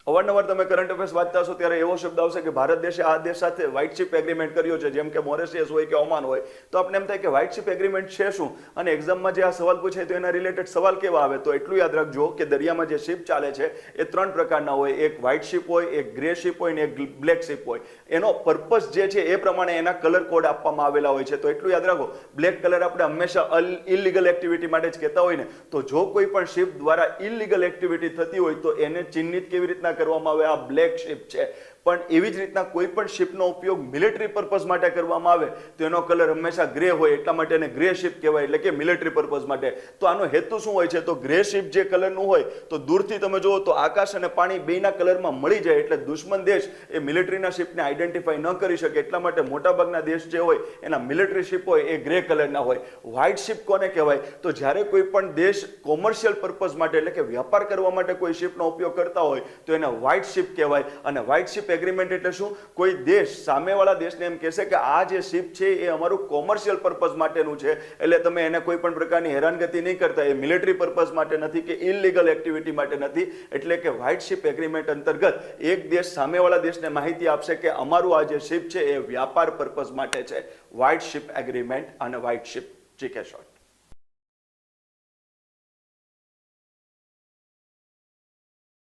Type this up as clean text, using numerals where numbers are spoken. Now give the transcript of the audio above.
અવારનવાર તમે current affairs વાંચતા હશો ત્યારે એવો શબ્દ આવશે કે ભારત દેશે આ દેશ સાથે વ્હાઇટ શિપ એગ્રીમેન્ટ કર્યો છે, જેમ કે મોરેશિયસ હોય કે ઓમાન હોય, તો આપણે એમ થાય કે વ્હાઇટ શિપ એગ્રીમેન્ટ છે શું, અને એક્ઝામમાં જે આ સવાલ પૂછાય તો એના રિલેટેડ સવાલ કેવા આવે, તો એટલું યાદ રાખજો કે દરિયામાં જે શિપ ચાલે છે એ 3 પ્રકારના હોય, એક વ્હાઇટ શિપ હોય, એક ગ્રે શિપ હોય ને એક બ્લેક શિપ હોય. એનો પર્પસ જે છે એ પ્રમાણે એના કલર કોડ આપવામાં આવેલા હોય છે. તો એટલું યાદ રાખો, બ્લેક કલર આપણે હંમેશા ઇલીગલ એક્ટિવિટી માટે જ કહેતા હોય ને, તો જો કોઈ પણ શિપ દ્વારા ઇલીગલ એક્ટિવિટી થતી હોય તો એને ચિહ્નિત કેવી રીતના કરવામાં આવે, આ બ્લેક શિપ છે. પણ એવી જ રીતના કોઈ પણ શિપનો ઉપયોગ મિલિટરી પર્પઝ માટે કરવામાં આવે તો એનો કલર હંમેશા ગ્રે હોય, એટલા માટે એને ગ્રે શિપ કહેવાય, એટલે કે મિલિટરી પર્પઝ માટે. તો આનો હેતુ શું હોય છે, તો ગ્રે શિપ જે કલરનું હોય તો દૂરથી તમે જુઓ તો આકાશ અને પાણી બેયના કલરમાં મળી જાય, એટલે દુશ્મન દેશ એ મિલિટરીના શિપને આઈડેન્ટિફાઈ ન કરી શકે, એટલા માટે મોટાભાગના દેશ જે હોય એના મિલિટરી શિપ હોય એ ગ્રે કલરના હોય. વ્હાઇટ શિપ કોને કહેવાય, તો જ્યારે કોઈ પણ દેશ કોમર્શિયલ પર્પઝ માટે એટલે કે વ્યાપાર કરવા માટે કોઈ શિપનો ઉપયોગ કરતા હોય તો એને વ્હાઇટ શિપ કહેવાય. અને વ્હાઇટ શિપ એગ્રીમેન્ટ એટલે શું, કોઈ દેશ સામેવાળા દેશને એમ કહેશે કે આ જે શિપ છે એ અમારું કોમર્શિયલ પર્પઝ માટેનું છે, એટલે તમે એને કોઈ પણ પ્રકારની હેરાનગતિ નહીં કરતા, એ મિલિટરી પર્પઝ માટે નથી કે ઇલીગલ એક્ટિવિટી માટે નથી. એટલે કે વ્હાઇટ શિપ એગ્રીમેન્ટ અંતર્ગત એક દેશ સામેવાળા દેશને માહિતી આપશે કે અમારું આ જે શિપ છે એ વ્યાપાર પર્પઝ માટે છે. વ્હાઇટ શિપ એગ્રીમેન્ટ અને વ્હાઇટ શિપ. જી કે શોર્ટ.